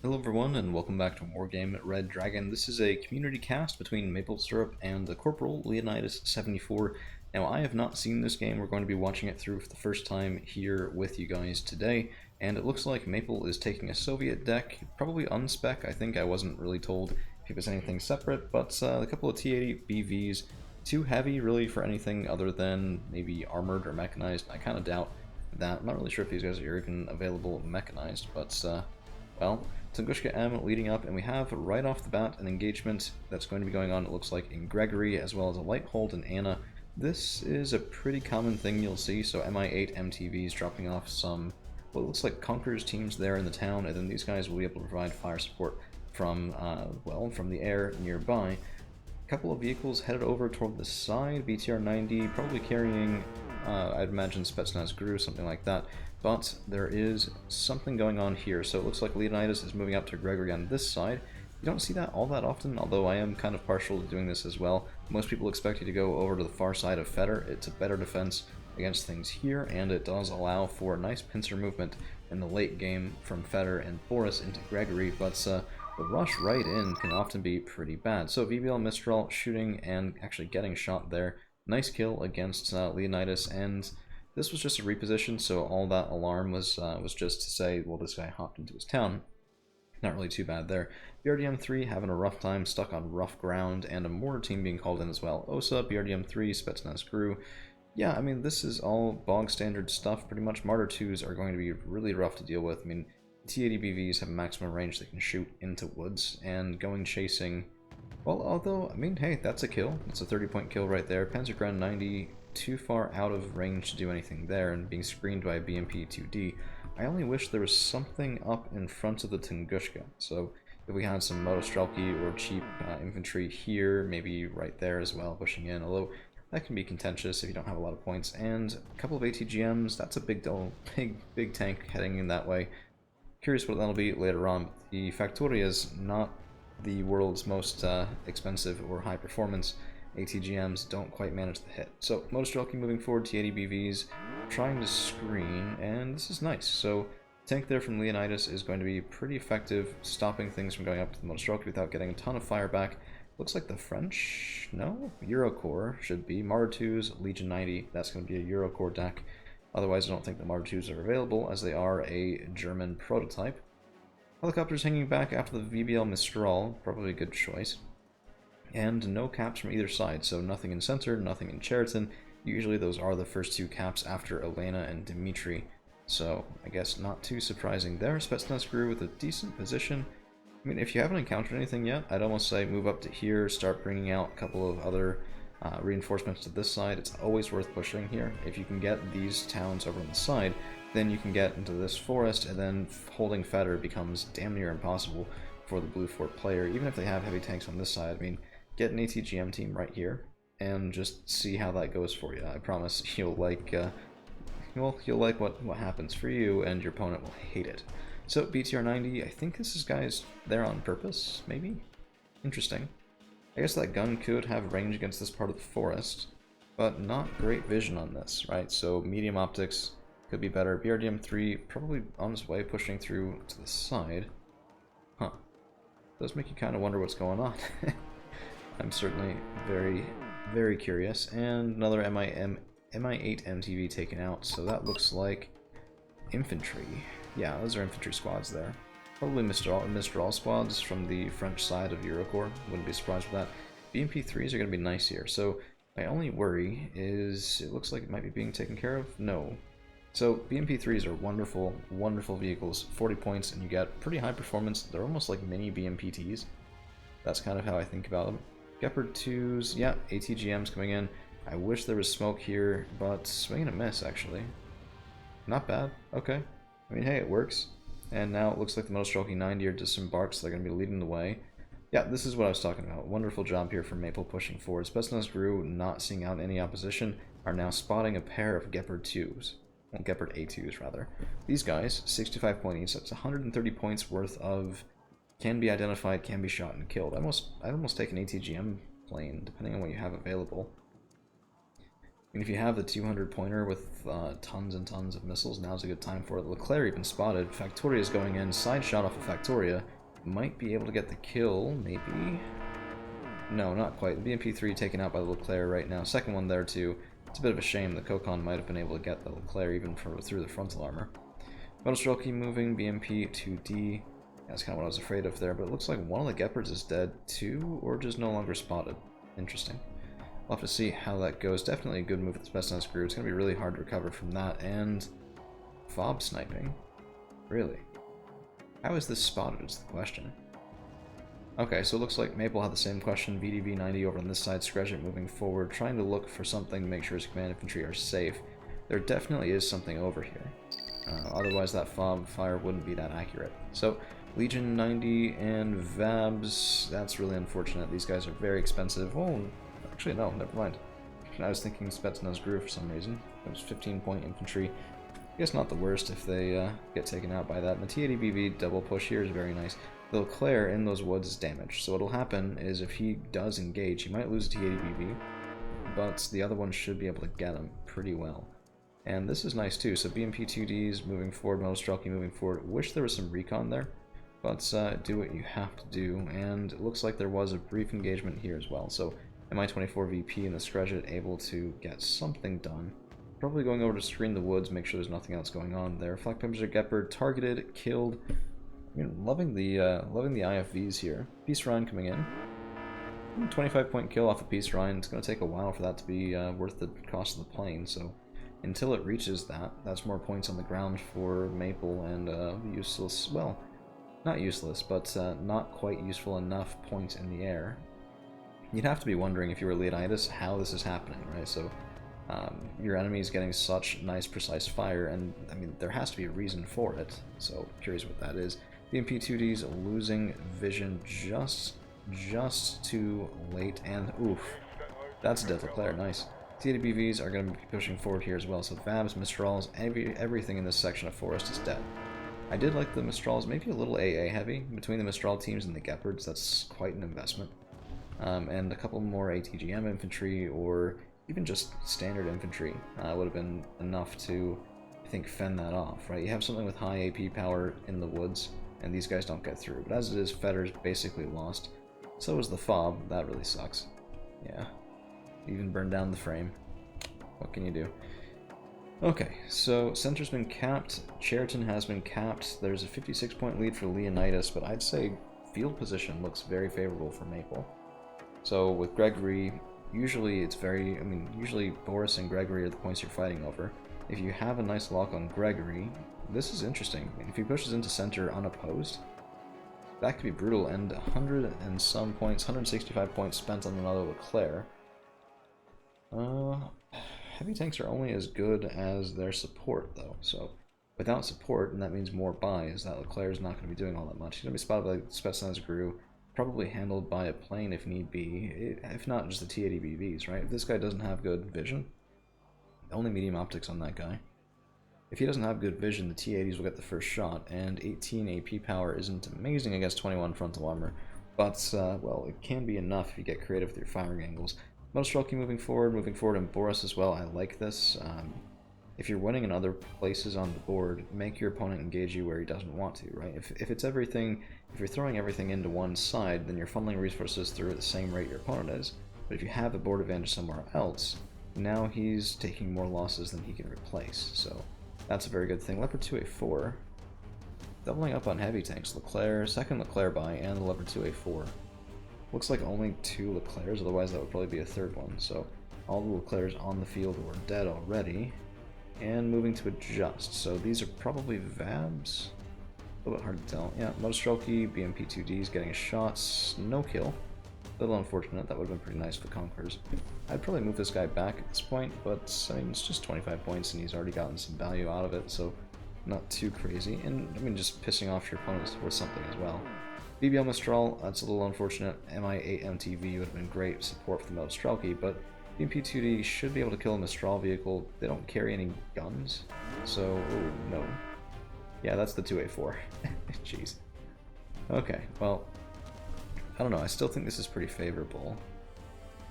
Hello everyone and welcome back to Wargame Red Dragon. This is a community cast between Maple Syrup and the Corporal Leonidas 74. Now I have not seen this game, we're going to be watching it through for the first time here with you guys today, and it looks like Maple is taking a Soviet deck, probably unspec. I think I wasn't really told if it was anything separate, but a couple of T80 BVs, too heavy really for anything other than maybe armored or mechanized. I kind of doubt that. I'm not really sure if these guys are even available mechanized, but well, Tunguska M leading up, and we have right off the bat an engagement that's going to be going on, it looks like, in Gregory, as well as a light hold in Anna. This is a pretty common thing you'll see, so MI8 MTVs dropping off some, what looks like Conquerors teams there in the town, and then these guys will be able to provide fire support from, well, from the air nearby. A couple of vehicles headed over toward the side, BTR-90 probably carrying, I'd imagine Spetsnaz Gru, something like that. But there is something going on here, so it looks like Leonidas is moving up to Gregory on this side. You don't see that all that often, although I am kind of partial to doing this as well. Most people expect you to go over to the far side of Feder. It's a better defense against things here, and it does allow for a nice pincer movement in the late game from Feder and Boris into Gregory, but the rush right in can often be pretty bad. So VBL Mistral shooting and actually getting shot there. Nice kill against Leonidas, and this was just a reposition, so all that alarm was just to say, well, this guy hopped into his town. Not really too bad there. BRDM-3 having a rough time, stuck on rough ground, and a mortar team being called in as well. OSA, BRDM-3, Spetsnaz Gru. Yeah, I mean, this is all bog standard stuff, pretty much. Martyr 2s are going to be really rough to deal with. I mean, T80 BVs have a maximum range they can shoot into woods, and going chasing, well, although, I mean, hey, that's a kill. It's a 30-point kill right there. Panzergren 90, too far out of range to do anything there, and being screened by a BMP-2D. I only wish there was something up in front of the Tunguska. So if we had some Motostrelki or cheap infantry here, maybe right there as well, pushing in, although that can be contentious if you don't have a lot of points. And a couple of ATGMs, that's a big tank heading in that way. Curious what that'll be later on. The Factoria is not the world's most expensive or high performance. ATGMs don't quite manage the hit. So Motostrelki moving forward, T80 BVs trying to screen, and this is nice. So tank there from Leonidas is going to be pretty effective, stopping things from going up to the Motostrelki without getting a ton of fire back. Looks like the French, no? Eurocorps should be. Martyr 2s, Legion 90, that's going to be a Eurocorps deck. Otherwise I don't think the Martyr 2s are available, as they are a German prototype. Helicopters hanging back after the VBL Mistral, probably a good choice. And no caps from either side, so nothing in Center, nothing in Cheriton. Usually those are the first two caps after Elena and Dmitri, so I guess not too surprising there. Spetsnaz Gru with a decent position. I mean, if you haven't encountered anything yet, I'd almost say move up to here, start bringing out a couple of other reinforcements to this side. It's always worth pushing here. If you can get these towns over on the side, then you can get into this forest, and then holding Feder becomes damn near impossible for the Blue Fort player, even if they have heavy tanks on this side. I mean, get an ATGM team right here, and just see how that goes for you. I promise you'll like, well, you'll like what happens for you, and your opponent will hate it. So BTR-90, I think this is guys there on purpose, maybe? Interesting. I guess that gun could have range against this part of the forest, but not great vision on this, right? So medium optics could be better. BRDM-3 probably on his way, pushing through to the side. Huh. Does make you kind of wonder what's going on. I'm certainly very curious. And another MI8 MTV taken out, so that looks like infantry. Yeah, those are infantry squads there. Probably Mistral squads from the French side of Eurocorps. Wouldn't be surprised with that. BMP-3s are going to be nice here, so my only worry is it looks like it might be being taken care of. No. So BMP-3s are wonderful, wonderful vehicles. 40 points, and you get pretty high performance. They're almost like mini BMPTs. That's kind of how I think about them. Gepard 2s, yeah, ATGMs coming in. I wish there was smoke here, but swing and a miss, actually. Not bad. Okay. I mean, hey, it works. And now it looks like the Motostrelki 90 are disembarked, so they're going to be leading the way. Yeah, this is what I was talking about. Wonderful job here from Maple pushing forward. Spetsnaz Gru, not seeing out any opposition, are now spotting a pair of Gepard 2s. Well, Gepard A2s, rather. These guys, 65 point each, that's 130 points worth of can be identified, can be shot and killed. I'd almost take an ATGM plane, depending on what you have available. And if you have the 200 pointer with tons and tons of missiles, now's a good time for it. Leclerc even spotted. Factoria is going in. Side shot off of Factoria. Might be able to get the kill, maybe? No, not quite. The BMP-3 taken out by the Leclerc right now. Second one there too. It's a bit of a shame. The Kokon might have been able to get the Leclerc even through the frontal armor. Motostrelki moving, BMP-2D. That's kind of what I was afraid of there, but it looks like one of the Gepards is dead too, or just no longer spotted. Interesting. We'll have to see how that goes. Definitely a good move with the Spetsnaz crew. It's going to be really hard to recover from that. And fob sniping? Really? How is this spotted is the question. Okay, so it looks like Maple had the same question. VDV-90 over on this side. Scredget moving forward, trying to look for something to make sure his command infantry are safe. There definitely is something over here. Otherwise that fob fire wouldn't be that accurate. So Legion 90 and Vabs, that's really unfortunate. These guys are very expensive. Oh, actually no, never mind. I was thinking Spetsnaz grew for some reason. It was 15-point infantry. I guess not the worst if they get taken out by that. And the T-80BV double push here is very nice. The Leclerc in those woods is damaged. So what'll happen is if he does engage, he might lose a T-80BV, but the other one should be able to get him pretty well. And this is nice too. So BMP-2Ds moving forward, Motostrelki moving forward. Wish there was some recon there, but do what you have to do. And it looks like there was a brief engagement here as well. So Mi-24 VP and the Scredget able to get something done. Probably going over to screen the woods, make sure there's nothing else going on there. Flak Pimpster Gepard targeted, killed. I mean, loving the IFVs here. Peace Rhine coming in. 25-point kill off of Peace Rhine. It's going to take a while for that to be worth the cost of the plane. So until it reaches that, that's more points on the ground for Maple and useless. Well, not useless, but not quite useful enough points in the air. You'd have to be wondering if you were Leonidas how this is happening, right? So your enemy is getting such nice precise fire, and I mean there has to be a reason for it. So curious what that is. The MP2D's losing vision just too late, and oof, that's a dead Leclerc, nice. T-80BVs are going to be pushing forward here as well. So Vabs, Mistrals, everything in this section of forest is dead. I did like the Mistrals, maybe a little AA heavy between the Mistral teams and the Gepards. That's quite an investment. And a couple more ATGM infantry, or even just standard infantry, would have been enough to, I think, fend that off, right? You have something with high AP power in the woods, and these guys don't get through. But as it is, Fetter's basically lost. So is the fob. That really sucks. Yeah. Even burned down the frame. What can you do? Okay, so center's been capped. Cheriton has been capped. There's a 56-point lead for Leonidas, but I'd say field position looks very favorable for Maple. So with Gregory, usually it's very, usually Boris and Gregory are the points you're fighting over. If you have a nice lock on Gregory, this is interesting. If he pushes into center unopposed, that could be brutal, and 100 and some points, 165 points spent on another Leclerc. Heavy tanks are only as good as their support, though, so without support, and that means more buys, that Leclerc is not going to be doing all that much. He's going to be spotted by Spetsnaz Gru, probably handled by a plane if need be, if not just the T-80BVs, right? If this guy doesn't have good vision, only medium optics on that guy. If he doesn't have good vision, the T-80s will get the first shot, and 18 AP power isn't amazing against 21 frontal armor, but, well, it can be enough if you get creative with your firing angles. Motostrelki moving forward, and Boris as well. I like this. If you're winning in other places on the board, make your opponent engage you where he doesn't want to, right? If it's everything, if you're throwing everything into one side, then you're funneling resources through at the same rate your opponent is. But if you have a board advantage somewhere else, now he's taking more losses than he can replace. So that's a very good thing. Leopard 2A4, doubling up on heavy tanks. Leclerc, second Leclerc buy, and the Leopard 2A4. Looks like only 2 Leclercs, otherwise that would probably be a third one. So all the Leclercs on the field were dead already. And moving to adjust. So these are probably Vabs. A little bit hard to tell. Yeah, Motostrelki, BMP-2Ds getting a shot. No kill. A little unfortunate. That would have been pretty nice for the Conquerors. I'd probably move this guy back at this point, but I mean, it's just 25 points and he's already gotten some value out of it, so not too crazy. And I mean, just pissing off your opponent is worth something as well. BBL Mistral, that's a little unfortunate. MI8 MTV would have been great support for the Motostrelki, but BMP-2D should be able to kill a Mistral vehicle. They don't carry any guns, so oh, no. Yeah, that's the 2A4. Jeez. Okay, well, I don't know. I still think this is pretty favorable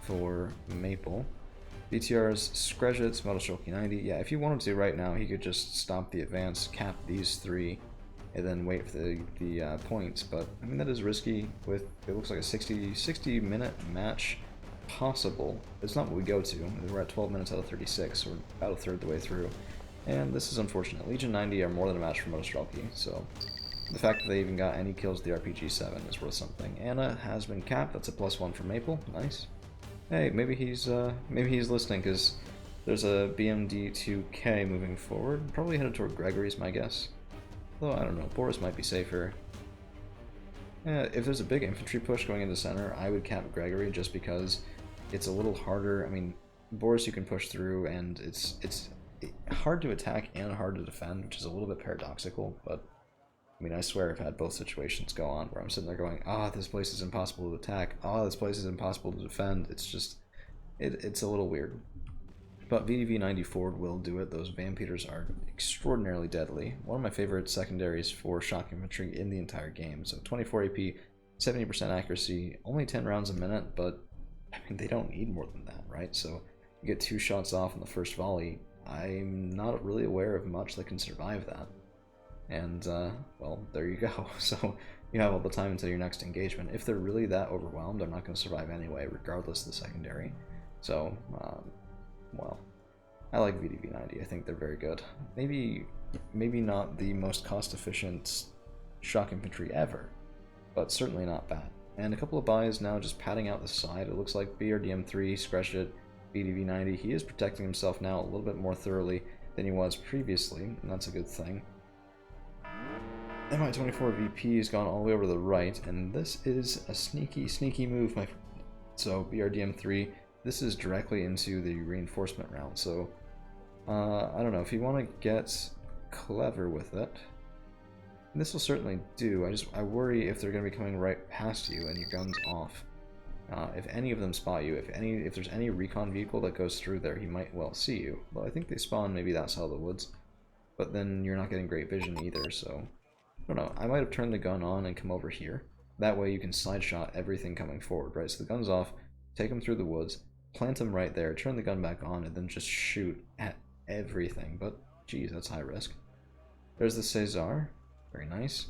for Maple. BTR's Skrezhitz, Modostroki 90. Yeah, if he wanted to right now, he could just stop the advance, cap these three, and then wait for the points. But, I mean, that is risky with, it looks like a 60 minute match possible. It's not what we go to. We're at 12 minutes out of 36, we're about a third the way through. And this is unfortunate. Legion 90 are more than a match for Modostroki, so the fact that they even got any kills with the RPG-7 is worth something. Anna has been capped, that's a +1 for Maple, nice. Hey, maybe he's listening, because there's a BMD2K moving forward. Probably headed toward Gregory's, my guess. Although, I don't know, Boris might be safer. Yeah, if there's a big infantry push going into center, I would cap Gregory just because it's a little harder. I mean, Boris you can push through, and it's hard to attack and hard to defend, which is a little bit paradoxical, but I mean, I swear I've had both situations go on where I'm sitting there going, ah, this place is impossible to attack, ah, this place is impossible to defend. It's just, it's a little weird. But VDV 94 will do it. Those Vampeters are extraordinarily deadly. One of my favorite secondaries for shock infantry in the entire game. So 24 AP, 70% accuracy, only 10 rounds a minute, but I mean, they don't need more than that, right? So you get 2 shots off in the first volley. I'm not really aware of much that can survive that. And, well, there you go. So you have all the time until your next engagement. If they're really that overwhelmed, they're not going to survive anyway, regardless of the secondary. So, well, I like VDV 90. I think they're very good. Maybe not the most cost-efficient shock infantry ever, but certainly not bad. And a couple of buys now just padding out the side. It looks like BRDM3, Skrezhit, VDV 90. He is protecting himself now a little bit more thoroughly than he was previously, and that's a good thing. MI24 VP has gone all the way over to the right, and this is a sneaky move, my friend. So BRDM3, this is directly into the reinforcement round, so I don't know, if you want to get clever with it, this will certainly do. I worry if they're going to be coming right past you and your gun's off. If any of them spot you, if there's any recon vehicle that goes through there, he might well see you. Well, I think they spawn maybe that side of the woods, but then you're not getting great vision either, so I don't know. I might have turned the gun on and come over here. That way you can slide shot everything coming forward, right? So the gun's off, take them through the woods, plant them right there, turn the gun back on, and then just shoot at everything. But, geez, that's high risk. There's the Cesar. Very nice.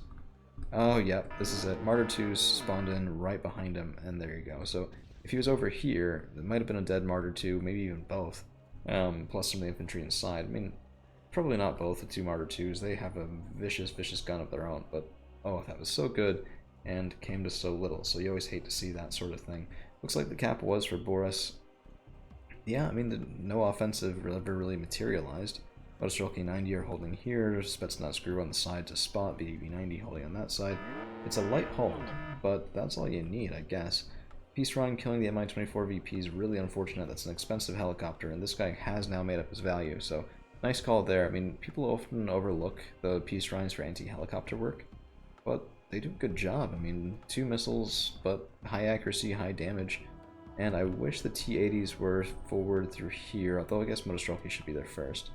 Oh, yep, this is it. Martyr 2 spawned in right behind him, and there you go. So if he was over here, it might have been a dead Martyr 2, maybe even both, plus some of the infantry inside. I mean, probably not both the 2 Martyr 2s. They have a vicious gun of their own, but oh, that was so good and came to so little. So you always hate to see that sort of thing. Looks like the cap was for Boris. Yeah, I mean, no offensive ever really materialized. Modostroki 90 are holding here, Spetsnaz Screw on the side to spot, BDV 90 holding on that side. It's a light hold, but that's all you need, I guess. Peace Run killing the Mi-24 VP is really unfortunate. That's an expensive helicopter, and this guy has now made up his value, so nice call there. I mean, people often overlook the Peace Runs for anti-helicopter work, but they do a good job. I mean, 2 missiles, but high accuracy, high damage, and I wish the T-80s were forward through here, although I guess Modostroki should be there first.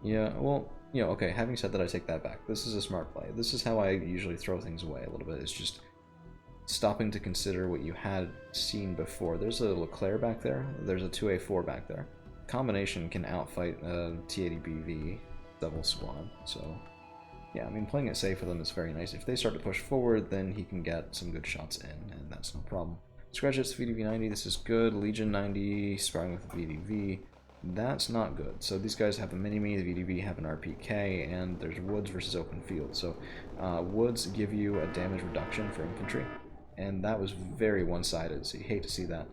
Yeah, well, you know, okay, having said that, I take that back. This is a smart play. This is how I usually throw things away a little bit. It's just stopping to consider what you had seen before. There's a Leclerc back there. There's a 2A4 back there. Combination can outfight a T-80BV double squad. So, yeah, I mean, playing it safe for them is very nice. If they start to push forward, then he can get some good shots in, and that's no problem. Skrezhit's VDV 90, this is good. Legion 90, sparring with VDV. That's not good. So these guys have a mini-me, the VDV have an RPK, and there's woods versus open field. So woods give you a damage reduction for infantry, and that was very one-sided, so you hate to see that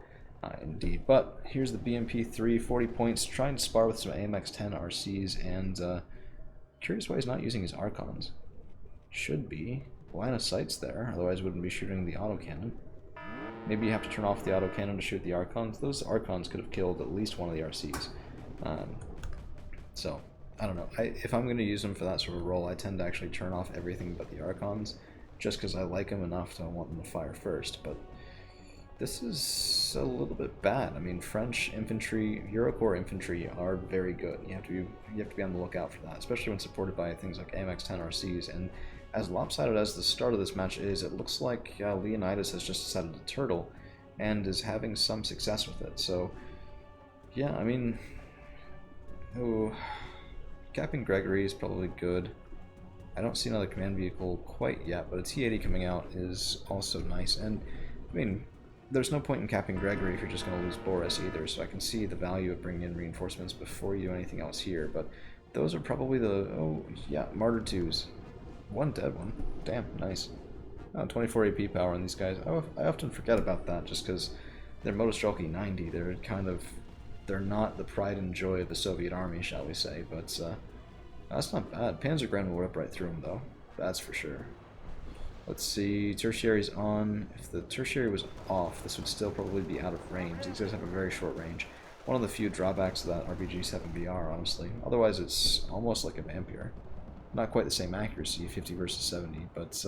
indeed. But here's the BMP3, 40 points, trying to spar with some AMX-10 RCs, and curious why he's not using his Archons. Should be. Line of sight's there, otherwise wouldn't be shooting the autocannon. Maybe you have to turn off the autocannon to shoot the Archons. Those Archons could have killed at least one of the RCs. So, I don't know. If I'm going to use them for that sort of role, I tend to actually turn off everything but the Archons, just because I like them enough to want them to fire first. But this is a little bit bad. I mean, French infantry, Eurocorps infantry are very good. You have to be on the lookout for that, especially when supported by things like AMX-10 RCs. And as lopsided as the start of this match is, it looks like Leonidas has just decided to turtle and is having some success with it. So Yeah, I mean, oh, Captain Gregory is probably good. I don't see another command vehicle quite yet, but a T-80 coming out is also nice. And, I mean, there's no point in capping Gregory if you're just going to lose Boris either, so I can see the value of bringing in reinforcements before you do anything else here. But those are probably the... oh, yeah, Martyr 2s. One dead one. Damn, nice. 24 AP power on these guys. Oh, I often forget about that just because they're Motostrelki 90. They're kind of... they're not the pride and joy of the Soviet army, shall we say, but that's not bad. Panzergren will rip right through them, though. That's for sure. Let's see, tertiary's on. If the tertiary was off, this would still probably be out of range. These guys have a very short range. One of the few drawbacks of that RPG-7BR, honestly. Otherwise, it's almost like a Vampire. Not quite the same accuracy, 50 versus 70, but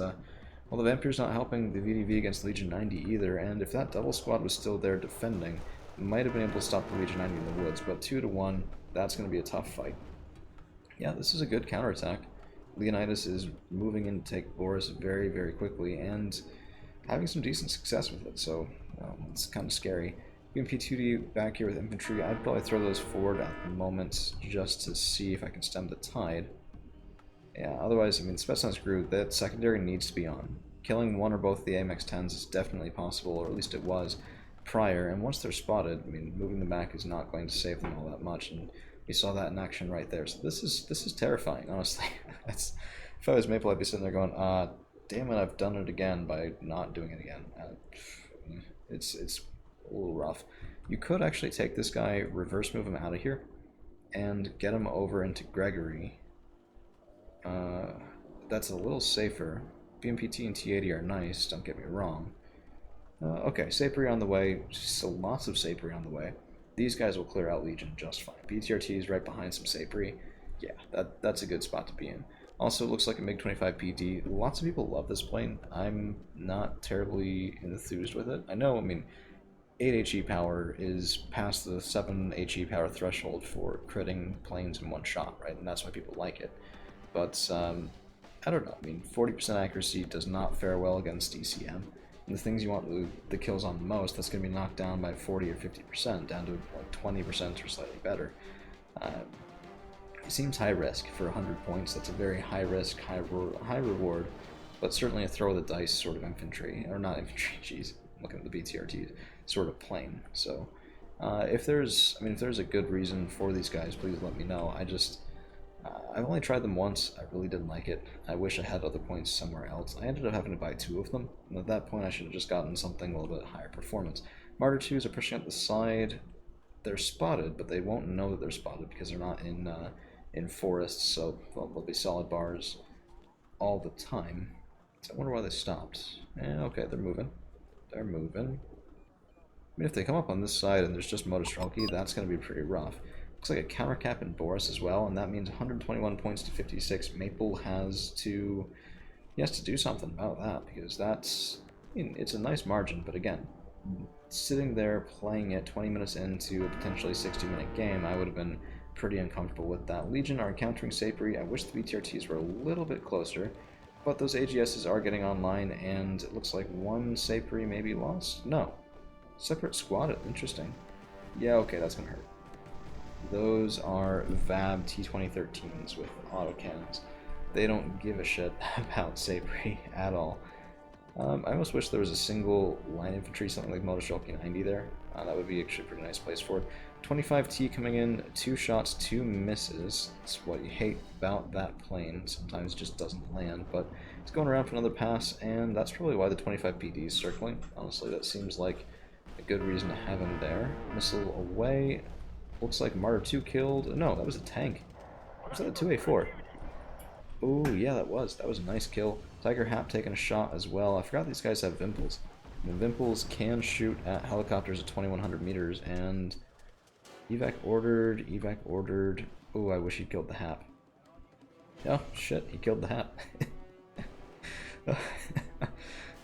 well, the Vampire's not helping the VDV against Legion 90 either, and if that double squad was still there defending, might have been able to stop the Legion 90 in the woods, but 2 to 1, that's going to be a tough fight. Yeah, this is a good counterattack. Leonidas is moving in to take Boris very, very quickly and having some decent success with it, so it's kind of scary. UMP-2D back here with infantry, I'd probably throw those forward at the moment just to see if I can stem the tide. Yeah, otherwise, I mean, Spetsnaz Gru, that secondary needs to be on. Killing one or both of the AMX-10s is definitely possible, or at least it was prior, and once they're spotted, I mean, moving them back is not going to save them all that much, and we saw that in action right there. So this is terrifying, honestly. That's, if I was Maple, I'd be sitting there going, damn it, I've done it again by not doing it again. It's a little rough. You could actually take this guy, reverse move him out of here, and get him over into Gregory. That's a little safer. BMPT and T-80 are nice, don't get me wrong. Okay, Sapri on the way. Still lots of Sapri on the way. These guys will clear out Legion just fine. BTRT is right behind some Sapri. Yeah, that's a good spot to be in. Also, it looks like a MiG-25 PD. Lots of people love this plane. I'm not terribly enthused with it. I know, I mean, 8 HE power is past the 7 HE power threshold for critting planes in one shot, right? And that's why people like it. But, I don't know. I mean, 40% accuracy does not fare well against DCM. And the things you want the kills on the most, that's going to be knocked down by 40 or 50%, down to like 20% or slightly better. It seems high risk for 100 points. That's a very high risk, high reward, but certainly a throw of the dice sort of infantry, or not infantry, jeez, I'm looking at the BTRT, sort of plane. So if there's a good reason for these guys, please let me know. I've only tried them once. I really didn't like it. I wish I had other points somewhere else. I ended up having to buy 2 of them, and at that point I should have just gotten something a little bit higher performance. Martyr 2s are pushing up the side. They're spotted, but they won't know that they're spotted because they're not in forests, so they'll be solid bars all the time. So I wonder why they stopped. Okay, they're moving. They're moving. I mean, if they come up on this side and there's just Motostrelki, that's going to be pretty rough. Looks like a counter cap in Boris as well, and that means 121 points to 56. Maple has to do something about that, because that's, I mean, it's a nice margin, but again, sitting there playing it 20 minutes into a potentially 60-minute game, I would have been pretty uncomfortable with that. Legion are encountering Sapri. I wish the BTRTs were a little bit closer, but those AGSs are getting online, and it looks like one Sapri may be lost. No. Separate squad, interesting. Yeah, okay, that's gonna hurt. Those are VAB T-2013s with autocannons. They don't give a shit about Sapri at all. I almost wish there was a single line infantry, something like Motostrelki 90 there. That would be actually a pretty nice place for it. 25T coming in, 2 shots, 2 misses. That's what you hate about that plane. Sometimes it just doesn't land, but it's going around for another pass, and that's probably why the 25PD is circling. Honestly, that seems like a good reason to have him there. Missile away. Looks like Martyr 2 killed. No, that was a tank. Was that a 2A4? Oh, yeah, that was. That was a nice kill. Tiger Hap taking a shot as well. I forgot these guys have Vimples. And Vimples can shoot at helicopters at 2100 meters, and evac ordered, evac ordered. Oh, I wish he'd killed the Hap. Oh, shit, he killed the Hap.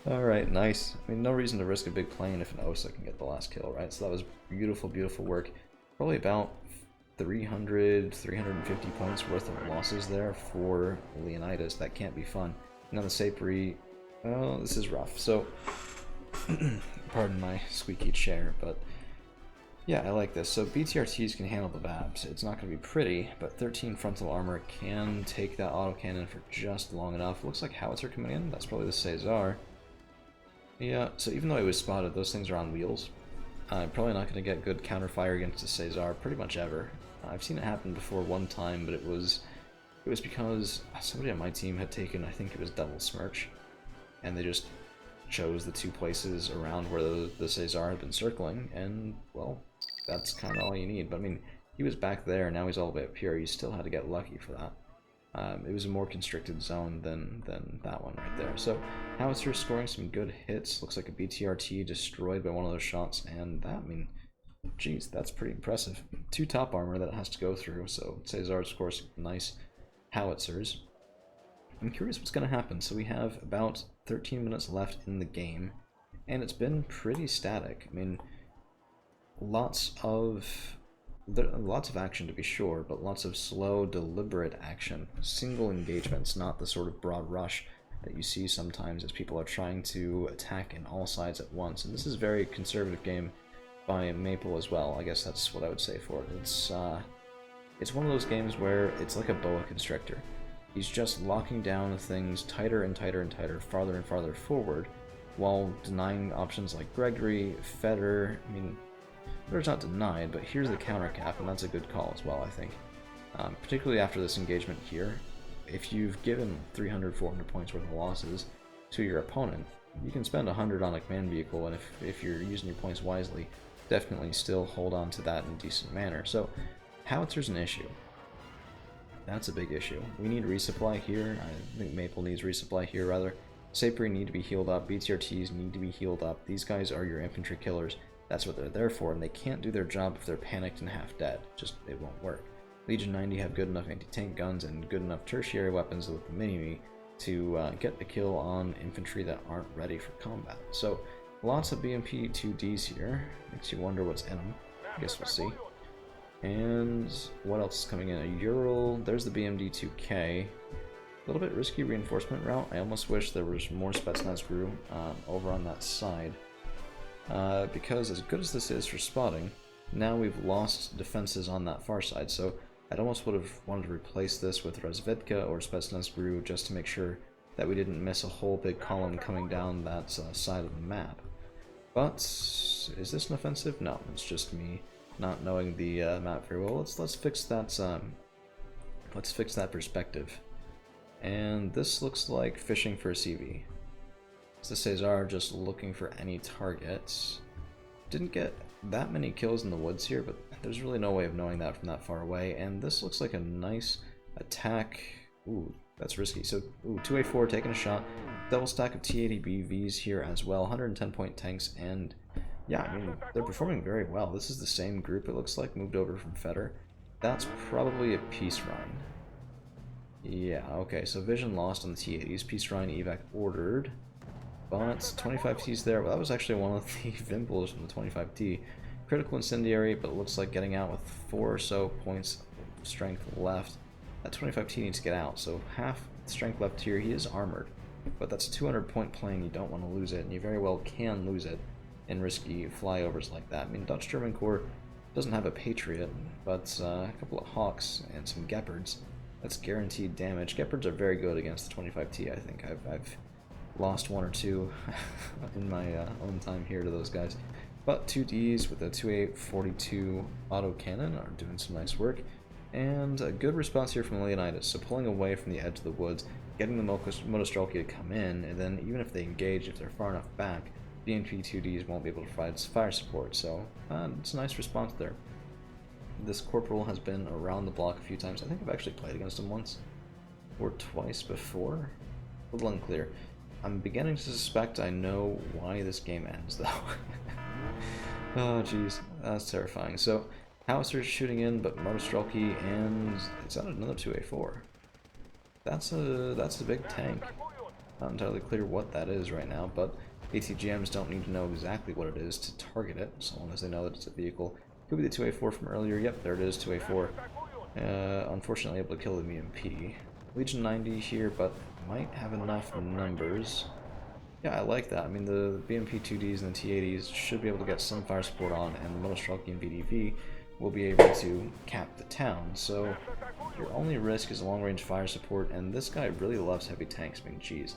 Alright, nice. I mean, no reason to risk a big plane if an OSA can get the last kill, right? So that was beautiful, beautiful work. Probably about 300, 350 points worth of losses there for Leonidas. That can't be fun. Now the Sapri, oh, this is rough. So, pardon my squeaky chair, but Yeah, I like this. So BTRTs can handle the VABs. It's not going to be pretty, but 13 frontal armor can take that autocannon for just long enough. Looks like howitzer coming in. That's probably the Caesar. Yeah, so even though it was spotted, those things are on wheels. I'm probably not going to get good counterfire against the Caesar pretty much ever. I've seen it happen before one time, but it was because somebody on my team had taken, I think it was double Smirch, and they just chose the two places around where the Caesar had been circling, and, well, that's kind of all you need. But I mean, he was back there, now he's all the way up here. You still had to get lucky for that. It was a more constricted zone than that one right there. So howitzer scoring some good hits. Looks like a BTRT destroyed by one of those shots, and that, I mean, geez, that's pretty impressive. 2 top armor that it has to go through, so Caesar scores nice howitzers. I'm curious what's going to happen. So we have about 13 minutes left in the game, and it's been pretty static. I mean, lots of action to be sure, but lots of slow, deliberate action. Single engagements, not the sort of broad rush that you see sometimes as people are trying to attack in all sides at once. And this is a very conservative game by Maple as well. I guess that's what I would say for it. It's one of those games where it's like a boa constrictor. He's just locking down things tighter and tighter and tighter, farther and farther forward, while denying options like Gregory, Feder. I mean, Feder's not denied, but here's the counter cap, and that's a good call as well, I think. Particularly after this engagement here, if you've given 300, 400 points worth of losses to your opponent, you can spend 100 on a command vehicle, and if you're using your points wisely, definitely still hold on to that in a decent manner. So, howitzer's an issue. That's a big issue. We need resupply here. I think Maple needs resupply here, rather. Sapri need to be healed up. BTRTs need to be healed up. These guys are your infantry killers. That's what they're there for, and they can't do their job if they're panicked and half dead. Just, it won't work. Legion 90 have good enough anti-tank guns and good enough tertiary weapons with the mini-me to get the kill on infantry that aren't ready for combat. So, lots of BMP 2Ds here. Makes you wonder what's in them. I guess we'll see. And what else is coming in? A Ural. There's the BMD-2K. A little bit risky reinforcement route. I almost wish there was more Spetsnaz Gru over on that side. Because as good as this is for spotting, now we've lost defenses on that far side. So I'd almost would have wanted to replace this with Razvedka or Spetsnaz Gru just to make sure that we didn't miss a whole big column coming down that side of the map. But is this an offensive? No, it's just me not knowing the map very well. Let's fix that. Let's fix that perspective. And this looks like fishing for a CV. It's the Caesar just looking for any targets. Didn't get that many kills in the woods here, but there's really no way of knowing that from that far away. And this looks like a nice attack. Ooh, that's risky. So, ooh, 2A4 taking a shot. Double stack of T80BVs here as well. 110 point tanks, and yeah, I mean, they're performing very well. This is the same group, it looks like, moved over from Feder. That's probably a peace run. Yeah, okay, so vision lost on the T80s. Peace run evac ordered. But 25 T's there. Well, that was actually one of the Vimples from the 25T. Critical incendiary, but it looks like getting out with 4 or so points of strength left. That 25T needs to get out, so half strength left here. He is armored, but that's 200 point plane. You don't want to lose it, and you very well can lose it in risky flyovers like that. I mean, Dutch German Corps doesn't have a Patriot, but a couple of Hawks and some Gepards. That's guaranteed damage. Gepards are very good against the 25T, I think. I've lost 1 or 2 in my own time here to those guys. But 2Ds with a 2A42 autocannon are doing some nice work. And a good response here from Leonidas, so pulling away from the edge of the woods, getting the Motostrelki to come in, and then even if they engage, if they're far enough back, BNP 2Ds won't be able to provide fire support, so it's a nice response there. This Corporal has been around the block a few times. I think I've actually played against him once or twice before. A little unclear. I'm beginning to suspect I know why this game ends, though. Oh, jeez. That's terrifying. So, Howitzer's shooting in, but Motostrelki, and it's on another 2A4. That's a big tank. Not entirely clear what that is right now, but ATGMs don't need to know exactly what it is to target it, so long as they know that it's a vehicle. Could be the 2A4 from earlier. Yep, there it is, 2A4. Unfortunately able to kill the BMP. Legion 90 here, but might have enough numbers. Yeah, I like that. I mean, the BMP-2Ds and the T-80s should be able to get some fire support on, and the Monostrelki and VDV will be able to cap the town. So your only risk is long-range fire support, and this guy really loves heavy tanks. I mean, geez,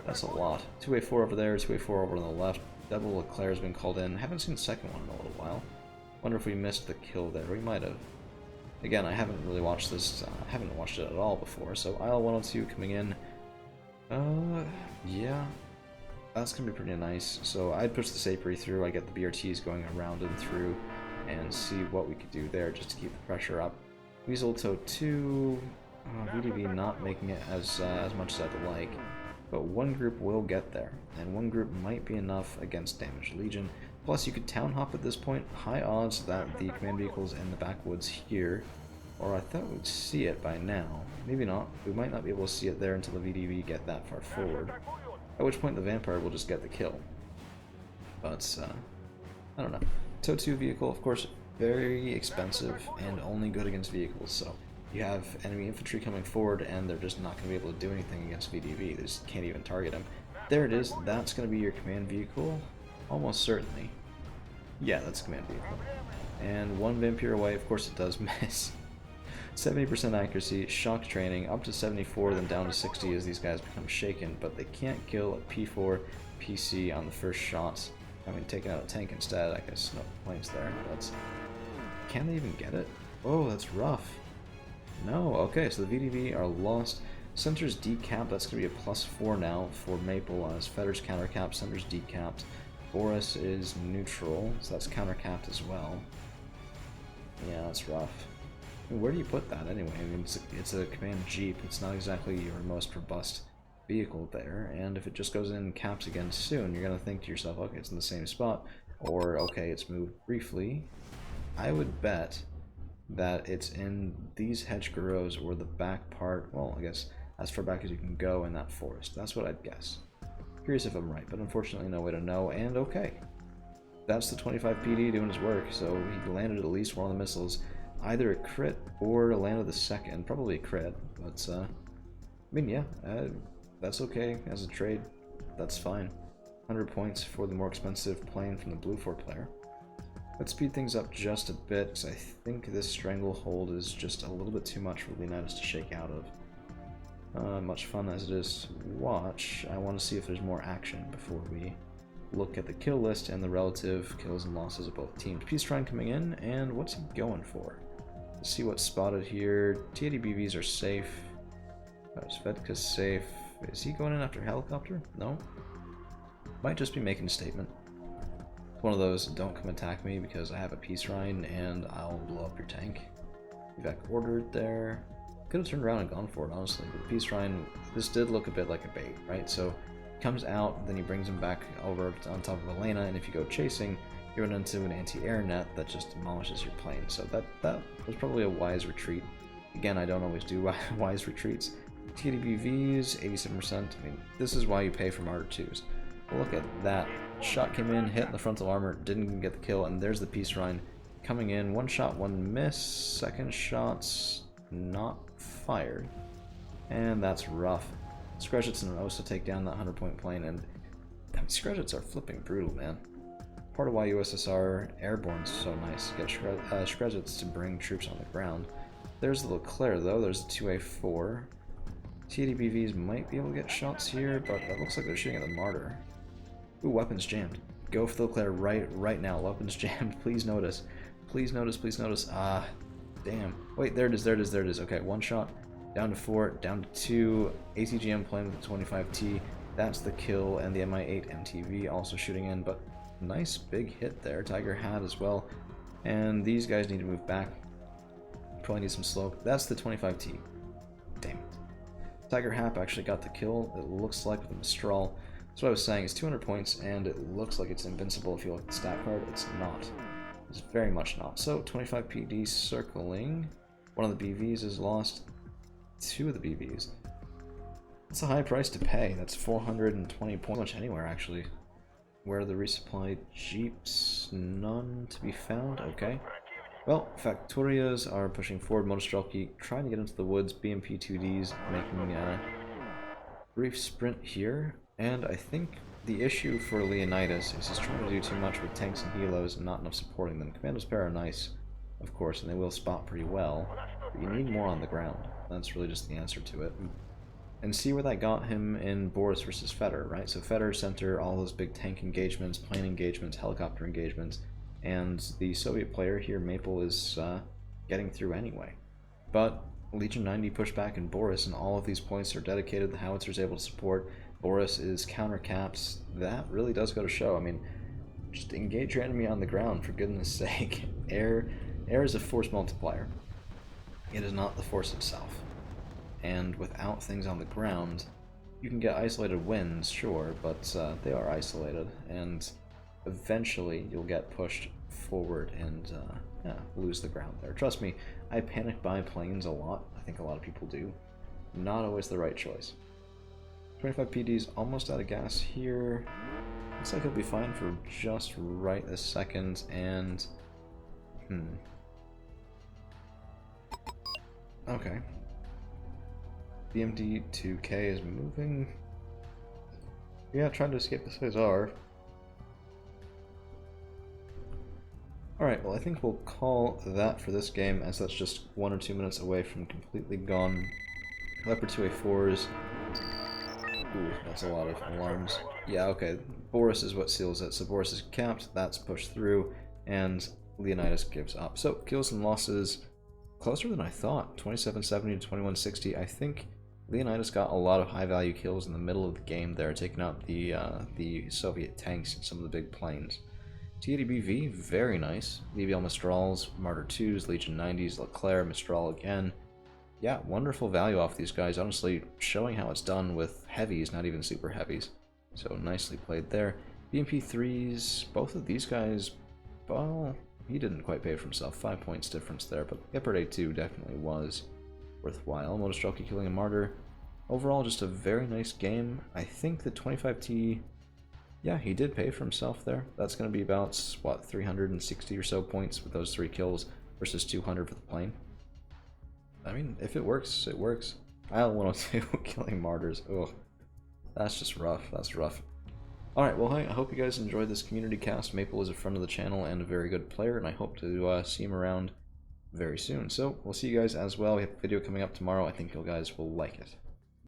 that's a lot. 2A4 over there, 2A4 over on the left. Double Leclerc has been called in. Haven't seen the second one in a little while. Wonder if we missed the kill there. We might have. Again, I haven't really watched this. I haven't watched it at all before. So IL-102 coming in. Yeah. That's going to be pretty nice. So I'd push the Sapri through, I get the BRTs going around and through, and see what we could do there just to keep the pressure up. Weasel Toe 2, VDV not making it as much as I'd like, but one group will get there, and one group might be enough against Damaged Legion. Plus you could Town Hop at this point, high odds that the command vehicle's in the backwoods here, or I thought we'd see it by now. Maybe not. We might not be able to see it there until the VDV get that far forward. At which point the Vampire will just get the kill. But, I don't know. TOW vehicle, of course, very expensive and only good against vehicles, so you have enemy infantry coming forward and they're just not going to be able to do anything against VDV. They just can't even target him. There it is. That's going to be your command vehicle. Almost certainly. Yeah, that's command vehicle. And one Vampire away, of course it does miss. 70% accuracy, shock training, up to 74, then down to 60 as these guys become shaken, but they can't kill a P4 PC on the first shot. I mean, taking out a tank instead, I guess no complaints there. But can they even get it? Oh, that's rough. No, okay, so the VDV are lost. Center's decapped, that's going to be a +4 now for Maple as Fetter's countercapped, Center's decapped. Boris is neutral, so that's countercapped as well. Yeah, that's rough. Where do you put that anyway? I mean, it's a command jeep. It's not exactly your most robust vehicle there, and if it just goes in caps again soon, you're gonna think to yourself, okay, it's in the same spot, or okay, it's moved briefly. I would bet that it's in these hedgerows or the back part. Well, I guess as far back as you can go in that forest. That's what I'd guess. Curious if I'm right, but unfortunately, no way to know. And okay, that's the 25 PD doing his work. So he landed at least one of the missiles. Either a crit or landed the second, probably a crit, but I mean, yeah, that's okay as a trade. That's fine. 100 points for the more expensive plane from the Blue 4 player. Let's speed things up just a bit, because I think this stranglehold is just a little bit too much for Leonidas to shake out of. Much fun as it is to watch, I want to see if there's more action before we look at the kill list and the relative kills and losses of both teams. Peace Shrine coming in, and what's he going for? Let's see what's spotted here. T80 BVs are safe. Svedka's safe. Is he going in after helicopter? No. Might just be making a statement. It's one of those, don't come attack me because I have a Peace Shrine and I'll blow up your tank. Evac ordered there. Could have turned around and gone for it, honestly. But the Peace Shrine, this did look a bit like a bait, right? So comes out, then he brings him back over on top of Elena, and if you go chasing, you run into an anti-air net that just demolishes your plane. So that was probably a wise retreat. Again, I don't always do wise retreats. TDBVs, 87%. I mean, this is why you pay for Martyr 2s. Look at that. Shot came in, hit in the frontal armor, didn't even get the kill, and there's the Peace Shrine coming in. One shot, one miss. Second shot's not fired. And that's rough. Screjets and Osa take down that 100-point plane, and I mean, Screjets are flipping brutal, man. Part of why USSR Airborne's so nice to get Screjets to bring troops on the ground. There's the Leclerc, though. There's the 2A4. TDBVs might be able to get shots here, but that looks like they're shooting at the Martyr. Ooh, weapons jammed. Go for the Leclerc right now. Weapons jammed. Please notice. Please notice, please notice. Ah, damn. Wait, there it is, there it is, there it is. Okay, one shot. Down to 4, down to 2. ATGM playing with the 25T. That's the kill, and the MI8 MTV also shooting in, but nice big hit there. Tiger had as well. And these guys need to move back. Probably need some slope. That's the 25T. Damn it. Tiger Hap actually got the kill, it looks like, with the Mistral. That's what I was saying, it's 200 points, and it looks like it's invincible if you look at the stat card. It's not. It's very much not. So, 25 PD circling. One of the BVs is lost. 2 of the BVs. That's a high price to pay. That's 420 points. Much anywhere, actually. Where are the resupplied jeeps? None to be found. Okay. Well, Factorias are pushing forward. Monostrelki trying to get into the woods. BMP-2Ds making a brief sprint here. And I think the issue for Leonidas is he's trying to do too much with tanks and helos and not enough supporting them. Commandos pair are nice, of course, and they will spot pretty well, but you need more on the ground. That's really just the answer to it. And see where that got him in Boris versus Feder, right? So Feder center all those big tank engagements, plane engagements, helicopter engagements, and the Soviet player here, Maple, is getting through anyway. But Legion 90 pushed back in Boris, and all of these points are dedicated. The howitzer is able to support. Boris is counter caps. That really does go to show. I mean, just engage your enemy on the ground, for goodness sake. Air is a force multiplier. It is not the force itself. And without things on the ground, you can get isolated wins, sure, but they are isolated, and eventually you'll get pushed forward and lose the ground there. Trust me, I panic buy planes a lot. I think a lot of people do. Not always the right choice. 25 PD's almost out of gas here. Looks like he'll be fine for just right this second, and... Okay. BMD 2K is moving. Yeah, trying to escape the Cesar. Alright, well I think we'll call that for this game, as that's just 1 or 2 minutes away from completely gone. Leopard 2A4s. Ooh, that's a lot of alarms. Yeah, okay, Boris is what seals it. So Boris is capped, that's pushed through, and Leonidas gives up. So, kills and losses closer than I thought. 2770 to 2160. I think Leonidas got a lot of high-value kills in the middle of the game there, taking out the Soviet tanks and some of the big planes. T80BV, very nice. VBL Mistrals, Martyr 2s, Legion 90s, Leclerc, Mistral again. Yeah, wonderful value off these guys, honestly, showing how it's done with heavies, not even super heavies. So nicely played there. BMP 3s, both of these guys, well, he didn't quite pay for himself. 5 points difference there, but Leopard A2 definitely was worthwhile. Motostrelki killing a Martyr. Overall, just a very nice game. I think the 25T, yeah, he did pay for himself there. That's going to be about, what, 360 or so points with those 3 kills versus 200 for the plane. I mean, if it works, it works. IL-102 killing Martyrs. Ugh. That's just rough. That's rough. Alright, well, hey, I hope you guys enjoyed this community cast. Maple is a friend of the channel and a very good player, and I hope to see him around very soon. So, we'll see you guys as well. We have a video coming up tomorrow. I think you guys will like it.